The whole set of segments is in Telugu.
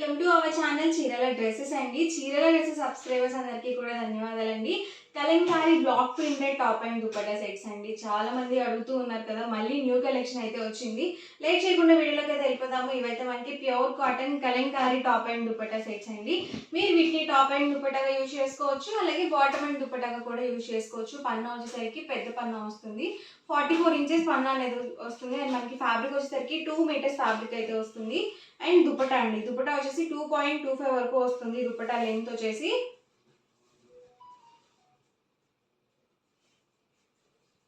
వెల్కమ్ టు అవర్ ఛానల్ చీరల డ్రెస్సెస్ అండి. చీరల డ్రెస్సెస్ సబ్స్క్రైబర్స్ అందరికీ కూడా ధన్యవాదాలండి. Kalamkari block printed top and dupatta sets అండి. చాలా మంది అడుగుతూ ఉన్నారు కదా, మళ్ళీ న్యూ కలెక్షన్ అయితే వచ్చింది. లేట్ చేయకుండా వీడియోలోకి అయితే వెళ్ళిపోదాము. ఇవైతే మనకి pure cotton Kalamkari top and dupatta sets అండి. మీరు వీటిని టాప్ అండ్ దుపట్టాగా యూజ్ చేసుకోవచ్చు, అలాగే బాటమ్ అండ్ దుపట్టాగా కూడా యూజ్ చేసుకోవచ్చు. పన్నా వచ్చేసరికి పెద్ద పన్నా వస్తుంది, 44 ఇంచెస్ పన్నా అనేది వస్తుంది. అండ్ మనకి ఫ్యాబ్రిక్ వచ్చేసరికి 2 మీటర్స్ ఫ్యాబ్రిక్ అయితే వస్తుంది. అండ్ దుపట్టా అండి, దుపట్టా వచ్చేసి 2.25 వరకు వస్తుంది. దుపట్టా లెంత్ వచ్చేసి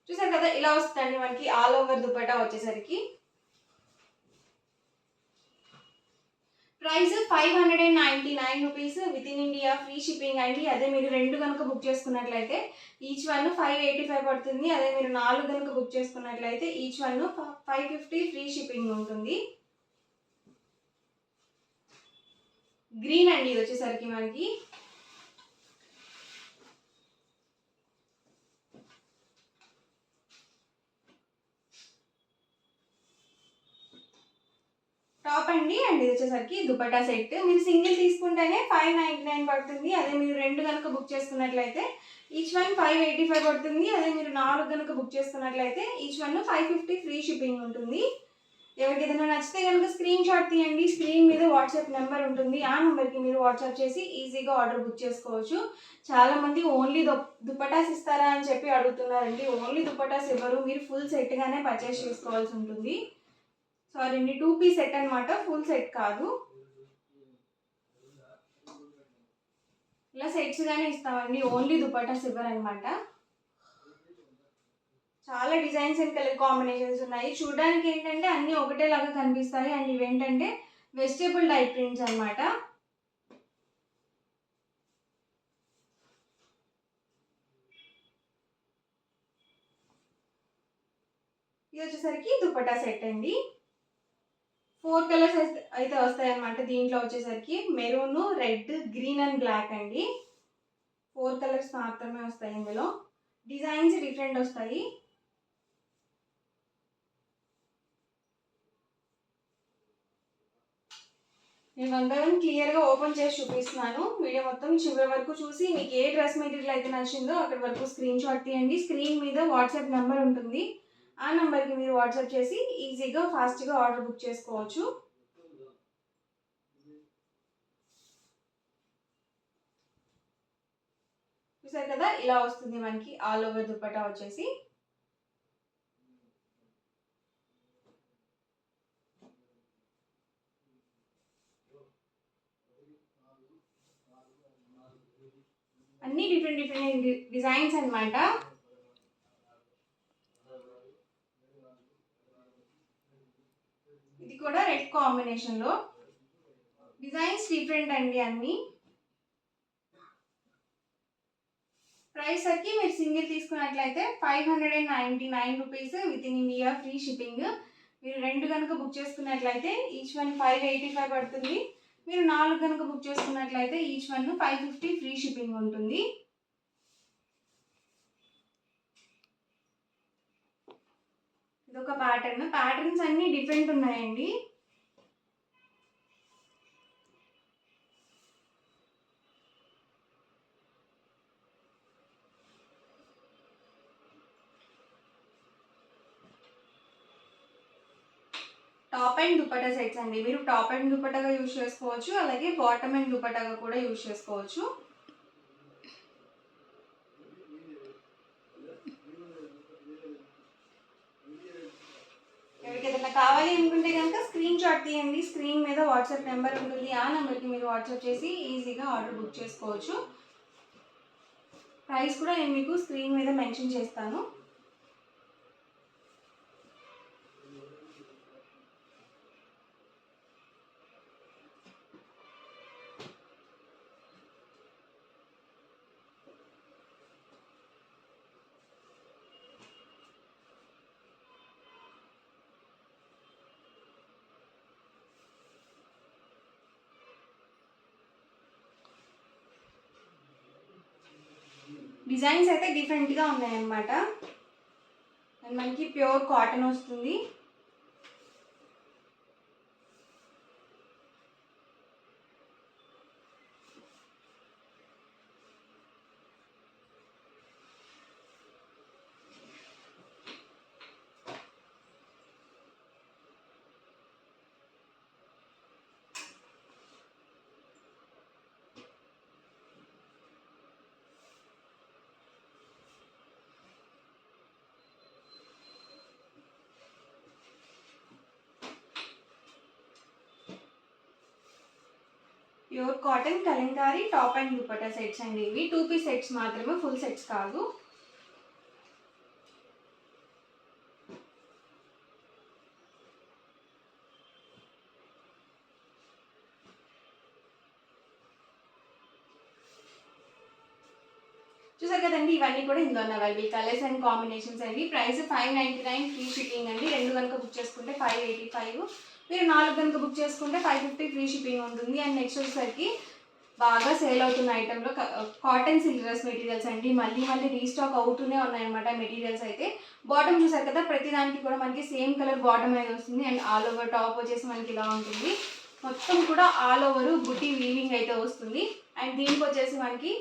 చూసారు కదా, ఇలా వస్తుందండి మనకి ఆల్ ఓవర్ దుపట్టా వచ్చేసరికి. Price 599 rupees with in India, free shipping అండి. అదే మీరు 2 కనుక బుక్ చేసుకున్నట్లయితే ఈచ్ వన్ 585 పడుతుంది. అదే మీరు 4 కనుక బుక్ చేసుకున్నట్లయితే ఈచ్ వన్ 550 ఫ్రీ షిప్పింగ్ ఉంటుంది. గ్రీన్ అండి ఇది వచ్చేసరికి మనకి. టాప్ అండి. అండ్ ఇది వచ్చేసరికి దుపట్టా సెట్. మీరు సింగిల్ తీసుకుంటేనే 599 పడుతుంది. అదే మీరు 2 కనుక బుక్ చేసుకున్నట్లయితే ఈచ్ వన్ 585 పడుతుంది. అదే మీరు 4 కనుక బుక్ చేసుకున్నట్లయితే ఈచ్ వన్ 550 ఫ్రీ షిప్పింగ్ ఉంటుంది. ఎవరికి ఏదైనా నచ్చితే కనుక స్క్రీన్ షాట్ తీయండి. స్క్రీన్ మీద వాట్సాప్ నెంబర్ ఉంటుంది, ఆ నెంబర్కి మీరు వాట్సాప్ చేసి ఈజీగా ఆర్డర్ బుక్ చేసుకోవచ్చు. చాలామంది ఓన్లీ దుపటాస్ ఇస్తారా అని చెప్పి అడుగుతున్నారండి. ఓన్లీ దుపటాస్ ఇవ్వరు, మీరు ఫుల్ సెట్గానే పర్చేస్ చేసుకోవాల్సి ఉంటుంది. సారీ అండి, 2 పీస్ సెట్ అనమాట, ఫుల్ సెట్ కాదు. ఇలా సెట్స్గానే ఇస్తామండి, ఓన్లీ దుపటాస్ ఇవ్వరనమాట. చాలా డిజైన్స్ అండ్ కలర్ కాంబినేషన్స్ ఉన్నాయి. చూడడానికి ఏంటంటే అన్నీ ఒకటేలాగా కనిపిస్తాయి. అండ్ ఇవేంటంటే వెజిటేబుల్ డై ప్రింట్స్ అనమాట. ఇది వచ్చేసరికి దుపట్టా సెట్ అండి. 4 కలర్స్ అయితే వస్తాయి అన్నమాట. దీంట్లో వచ్చేసరికి maroon, red, green and black అండి. 4 కలర్స్ మాత్రమే వస్తాయి. ఇందులో డిజైన్స్ డిఫరెంట్ వస్తాయి. నేను వన్ బై వన్ క్లియర్గా ఓపెన్ చేసి చూపిస్తున్నాను. వీడియో మొత్తం చివరి వరకు చూసి మీకు ఏ డ్రెస్ మెటీరియల్ అయితే నచ్చిందో అక్కడి వరకు స్క్రీన్ షాట్ తీయండి. స్క్రీన్ మీద వాట్సాప్ నెంబర్ ఉంటుంది, ఆ నెంబర్కి మీరు వాట్సాప్ చేసి ఈజీగా ఫాస్ట్గా ఆర్డర్ బుక్ చేసుకోవచ్చు. చూసారు కదా, ఇలా వస్తుంది మనకి ఆల్ ఓవర్ దుపట్టా వచ్చేసి. అన్ని డిఫరెంట్ డిఫరెంట్ డిజైన్స్ అనమాట. ఇది కూడా రెడ్ కాంబినేషన్లో, డిజైన్స్ డిఫరెంట్ అండి అన్నీ. ప్రైస్ వచ్చి మీరు సింగిల్ తీసుకున్నట్లయితే 599 rupees with in India, free shipping. మీరు 2 కనుక బుక్ చేసుకున్నట్లయితే ఈచ్ వన్ 585 పడుతుంది. మీరు 4 కనుక బుక్ చేసుకున్నట్లయితే ఈచ్ వన్ 550 ఫ్రీ షిప్పింగ్ ఉంటుంది. ఇదొక ప్యాటర్న్. ప్యాటర్న్స్ అన్నీ డిఫరెంట్ ఉన్నాయండి. టాప్ అండ్ దుపట్టా సెట్స్ అండి. మీరు టాప్ అండ్ దుపట్టాగా యూజ్ చేసుకోవచ్చు, అలాగే బాటమ్ అండ్ దుపట్టాగా కూడా యూజ్ చేసుకోవచ్చు. ఎవరికి ఏదైనా కావాలి అనుకుంటే కనుక స్క్రీన్ షాట్ తీయండి. స్క్రీన్ మీద వాట్సాప్ నెంబర్ ఉంటుంది, ఆ నెంబర్కి మీరు వాట్సాప్ చేసి ఈజీగా ఆర్డర్ బుక్ చేసుకోవచ్చు. ప్రైస్ కూడా నేను మీకు స్క్రీన్ మీద మెన్షన్ చేస్తాను. డిజైన్స్ అయితే డిఫరెంట్గా ఉన్నాయన్నమాట. అండ్ మనకి ప్యూర్ కాటన్ వస్తుంది. Pure cotton Kalamkari top and dupatta sets అండి. ఇవి 2 పీస్ సెట్స్ మాత్రమే, ఫుల్ సెట్స్ కాదు. చూసారు కదండి, ఇవన్నీ కూడా ఇందులో అవైలబుల్ కలర్స్ అండ్ కాంబినేషన్స్ అండి. ప్రైస్ 599 ఫ్రీ షిప్పింగ్ అండి. 2 కనుక బుక్ చేసుకుంటే 585, మీరు 4 కనుక బుక్ చేసుకుంటే 550 ఫ్రీ షిప్పింగ్ ఉంటుంది. అండ్ నెక్స్ట్ వచ్చేసరికి బాగా సేల్ అవుతున్న ఐటెంలో కాటన్ సిల్క్ డ్రెస్ మెటీరియల్స్ అండి. మళ్ళీ రీస్టాక్ అవుతూనే ఉన్నాయన్నమాట మెటీరియల్స్ అయితే. బాటమ్ చూసారు కదా, ప్రతి దానికి కూడా మనకి సేమ్ కలర్ బాటమ్ అనేది వస్తుంది. అండ్ ఆల్ ఓవర్ టాప్ వచ్చేసి మనకి ఇలా ఉంటుంది. మొత్తం కూడా ఆల్ ఓవర్ బుటీ వీవింగ్ అయితే వస్తుంది. అండ్ దీనికి వచ్చేసి మనకి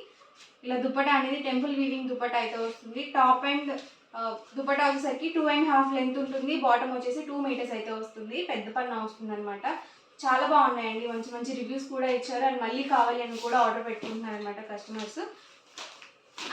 ఇలా దుపట్టా అనేది టెంపుల్ వీవింగ్ దుపట్టా అయితే వస్తుంది. టాప్ అండ్ దుపట్టా వచ్చేసరికి 2.5 లెంత్ ఉంటుంది. బాటమ్ వచ్చేసి 2 మీటర్స్ అయితే వస్తుంది. పెద్ద పన్న వస్తుంది అనమాట. చాలా బాగున్నాయండి, మంచి మంచి రివ్యూస్ కూడా ఇచ్చారు. అండ్ మళ్ళీ కావాలి అని కూడా ఆర్డర్ పెట్టుకుంటున్నారు అనమాట కస్టమర్స్.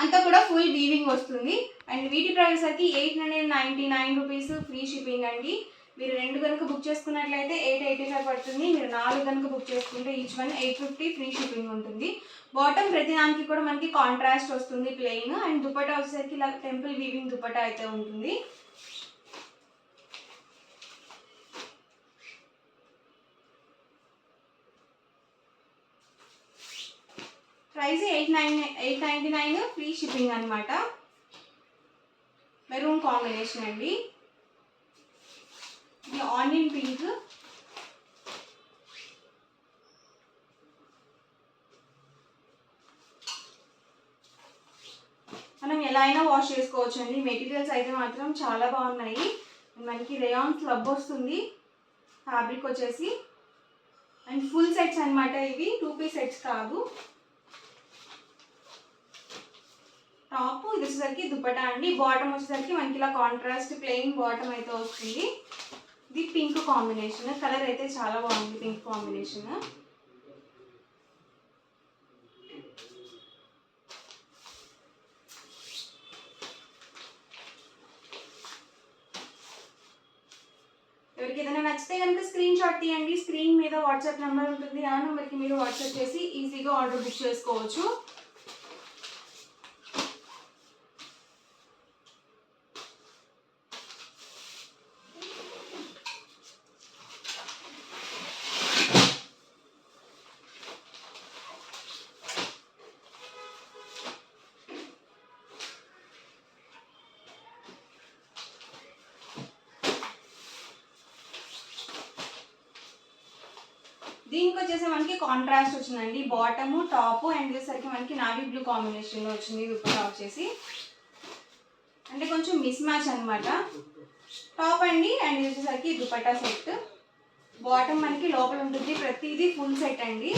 అంతా కూడా ఫుల్ వీవింగ్ వస్తుంది. అండ్ వీటి ప్రైస్ అయితే 899 రూపీస్ ఫ్రీ షిప్పింగ్ అండి. మీరు 2 కనుక బుక్ చేసుకున్నట్లయితే 885 పడుతుంది. మీరు 4 కనుక బుక్ చేసుకుంటే ఈచ్ వన్ 850 ఫ్రీ షిప్పింగ్ ఉంటుంది. బాటమ్ ప్రతి దానికి కూడా మనకి కాంట్రాస్ట్ వస్తుంది ప్లెయిన్. అండ్ దుపట్టా వచ్చేసరికి ఇలా టెంపుల్ వీవింగ్ దుపట్టా అయితే ఉంటుంది. ప్రైస్ 899 ఫ్రీ షిప్పింగ్ అనమాట. మెరూన్ కాంబినేషన్ అండి. ఇది ఆనియన్ పింక్. మనం ఎలా అయినా వాష్ చేసుకోవచ్చు అండి. మెటీరియల్స్ అయితే మాత్రం చాలా బాగున్నాయి. మనకి రేయాన్ స్లబ్ వస్తుంది ఫ్యాబ్రిక్ వచ్చేసి. అండ్ ఫుల్ సెట్స్ అనమాట ఇవి, 2 పీస్ సెట్స్ కాదు. టాప్ ఇది వచ్చేసరికి దుపట్టా అండి. బాటమ్ వచ్చేసరికి మనకి ఇలా కాంట్రాస్ట్ ప్లెయిన్ బాటమ్ అయితే వస్తుంది. ఇది పింక్ కాంబినేషన్. కలర్ అయితే చాలా బాగుంది పింక్ కాంబినేషన్. ఎవరికి ఏదైనా నచ్చితే కనుక స్క్రీన్ షాట్ తీయండి. స్క్రీన్ మీద వాట్సాప్ నెంబర్ ఉంటుంది. ఆ నెంబర్కి మీరు వాట్సాప్ చేసి ఈజీగా ఆర్డర్ బుక్ చేసుకోవచ్చు. దీనికి వచ్చేసి మనకి కాంట్రాస్ట్ వచ్చిందండి. బాటమ్ టాప్ అండ్ వచ్చేసరికి మనకి నావీ బ్లూ కాంబినేషన్లో వచ్చింది దుపట్టా వచ్చేసి. అంటే కొంచెం మిస్ మ్యాచ్ అనమాట. టాప్ అండి. అండ్ ఇది వచ్చేసరికి దుపట్టా సెట్. బాటమ్ మనకి లోపల ఉంటుంది. ప్రతిదీ ఫుల్ సెట్ అండి.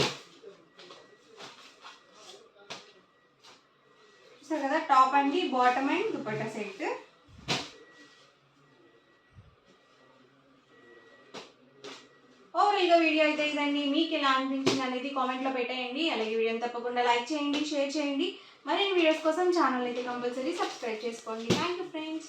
చూసారు కదా, టాప్ అండి, బాటమ్ అండ్ దుపట్టా సెట్. ఓవరాల్గా వీడియో అయితే ఇదండి. మీకు ఎలా అనిపించింది అనేది కామెంట్లో పెట్టేయండి. అలాగే వీడియోని తప్పకుండా లైక్ చేయండి, షేర్ చేయండి. మరిన్ని వీడియోస్ కోసం ఛానల్ అయితే కంపల్సరీ సబ్స్క్రైబ్ చేసుకోండి. Thank you friends.